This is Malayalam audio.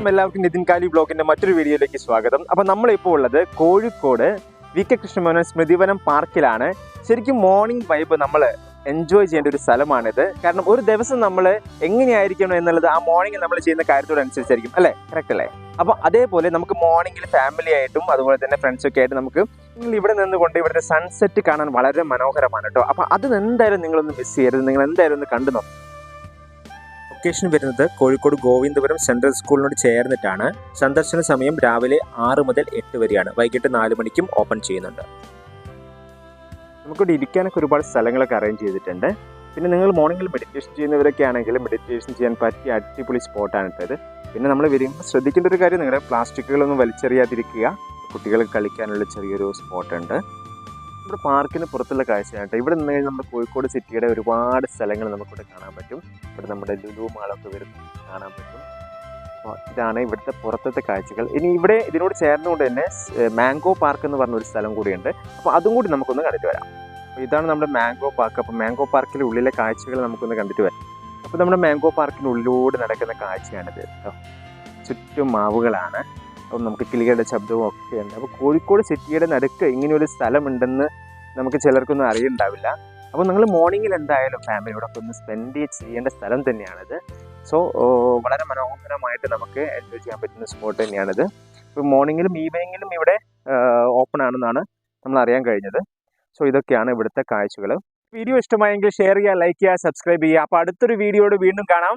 നമസ്കാരം, എല്ലാവർക്കും നിതിൻ കാലി ബ്ലോഗിന്റെ മറ്റൊരു വീഡിയോയിലേക്ക് സ്വാഗതം. അപ്പോൾ നമ്മളിപ്പോൾ ഉള്ളത് കോഴിക്കോട് VK കൃഷ്ണമേനോൻ സ്മൃതിവനം പാർക്കിലാണ്. ശരിക്കും മോർണിംഗ് വൈബ് നമ്മൾ എൻജോയ് ചെയ്യേണ്ട ഒരു സ്ഥലമാണിത്. കാരണം ഒരു ദിവസം നമ്മൾ എങ്ങനെയായിരിക്കണം എന്നുള്ളത് ആ മോർണിംഗ് നമ്മൾ ചെയ്യുന്ന കാര്യത്തോടനുസരിച്ചായിരിക്കും, അല്ലേ? കറക്റ്റ് അല്ലേ? അപ്പോൾ അതേപോലെ നമുക്ക് മോർണിംഗിൽ ഫാമിലി ആയിട്ടും അതുപോലെ തന്നെ ഫ്രണ്ട്സൊക്കെ ആയിട്ട് നമുക്ക് ഇവിടെ നിന്നുകൊണ്ട് ഇവിടുത്തെ സൺസെറ്റ് കാണാൻ വളരെ മനോഹരമാണ് കേട്ടോ. അപ്പോൾ അത് എന്തായാലും നിങ്ങളൊന്ന് മിസ് ചെയ്യരുത്, നിങ്ങൾ എന്തായാലും ഒന്ന് കണ്ടു നോക്കും. ലൊക്കേഷൻ വരുന്നത് കോഴിക്കോട് ഗോവിന്ദപുരം സെൻട്രൽ സ്കൂളിനോട് ചേർന്നിട്ടാണ്. സന്ദർശന സമയം രാവിലെ 6 മുതൽ 8 വരെയാണ്. വൈകിട്ട് 4 മണിക്കും ഓപ്പൺ ചെയ്യുന്നുണ്ട്. നമുക്കിവിടെ ഇരിക്കാനൊക്കെ ഒരുപാട് സ്ഥലങ്ങളൊക്കെ അറേഞ്ച് ചെയ്തിട്ടുണ്ട്. പിന്നെ നിങ്ങൾ മോർണിംഗിൽ മെഡിറ്റേഷൻ ചെയ്യുന്നവരൊക്കെ ആണെങ്കിൽ മെഡിറ്റേഷൻ ചെയ്യാൻ പറ്റിയ അടിപൊളി സ്പോട്ടാണ് ഇത്. പിന്നെ നമ്മൾ വരുമ്പോൾ ശ്രദ്ധിക്കേണ്ട ഒരു കാര്യം, നിങ്ങളുടെ പ്ലാസ്റ്റിക്കുകളൊന്നും വലിച്ചെറിയാതിരിക്കുക. കുട്ടികൾക്ക് കളിക്കാനുള്ള ചെറിയൊരു സ്പോട്ടുണ്ട്. നമ്മുടെ പാർക്കിന് പുറത്തുള്ള കാഴ്ചയായിട്ട് ഇവിടെ നിന്ന് കഴിഞ്ഞാൽ നമ്മുടെ കോഴിക്കോട് സിറ്റിയുടെ ഒരുപാട് സ്ഥലങ്ങൾ നമുക്കിവിടെ കാണാൻ പറ്റും. ഇവിടെ നമ്മുടെ ലുലു മാളൊക്കെ വരുന്ന കാണാൻ പറ്റും. അപ്പോൾ ഇതാണ് ഇവിടുത്തെ പുറത്തത്തെ കാഴ്ചകൾ. ഇനി ഇവിടെ ഇതിനോട് ചേർന്നുകൊണ്ട് തന്നെ മാംഗോ പാർക്ക് എന്ന് പറഞ്ഞൊരു സ്ഥലം കൂടിയുണ്ട്. അപ്പോൾ അതും കൂടി നമുക്കൊന്ന് കണ്ടിട്ട് വരാം. അപ്പോൾ ഇതാണ് നമ്മുടെ മാംഗോ പാർക്ക്. അപ്പോൾ മാംഗോ പാർക്കിൻ്റെ ഉള്ളിലെ കാഴ്ചകൾ നമുക്കൊന്ന് കണ്ടിട്ട് വരാം. അപ്പോൾ നമ്മുടെ മാംഗോ പാർക്കിനുള്ളിലൂടെ നടക്കുന്ന കാഴ്ചയാണിത് കേട്ടോ. ചുറ്റും മാവുകളാണ്. അപ്പം നമുക്ക് കിളികളുടെ ശബ്ദവും ഒക്കെ ഉണ്ട്. അപ്പോൾ കോഴിക്കോട് സിറ്റിയുടെ നടുക്ക് ഇങ്ങനെയൊരു സ്ഥലമുണ്ടെന്ന് നമുക്ക് ചിലർക്കൊന്നും അറിയുണ്ടാവില്ല. അപ്പോൾ നിങ്ങൾ മോർണിംഗിൽ എന്തായാലും ഫാമിലിയോടൊപ്പം ഒന്ന് സ്പെൻഡ് ചെയ്യേണ്ട സ്ഥലം തന്നെയാണിത്. സോ വളരെ മനോഹരമായിട്ട് നമുക്ക് എൻജോയ് ചെയ്യാൻ പറ്റുന്ന സ്പോട്ട് തന്നെയാണിത്. ഇപ്പോൾ മോർണിംഗിലും ഈവനിങ്ങിലും ഇവിടെ ഓപ്പൺ ആണെന്നാണ് നമ്മൾ അറിയാൻ കഴിഞ്ഞത്. സോ ഇതൊക്കെയാണ് ഇവിടുത്തെ കാഴ്ചകൾ. വീഡിയോ ഇഷ്ടമായെങ്കിൽ ഷെയർ ചെയ്യുക, ലൈക്ക് ചെയ്യുക, സബ്സ്ക്രൈബ് ചെയ്യുക. അപ്പോൾ അടുത്തൊരു വീഡിയോയോട് വീണ്ടും കാണാം.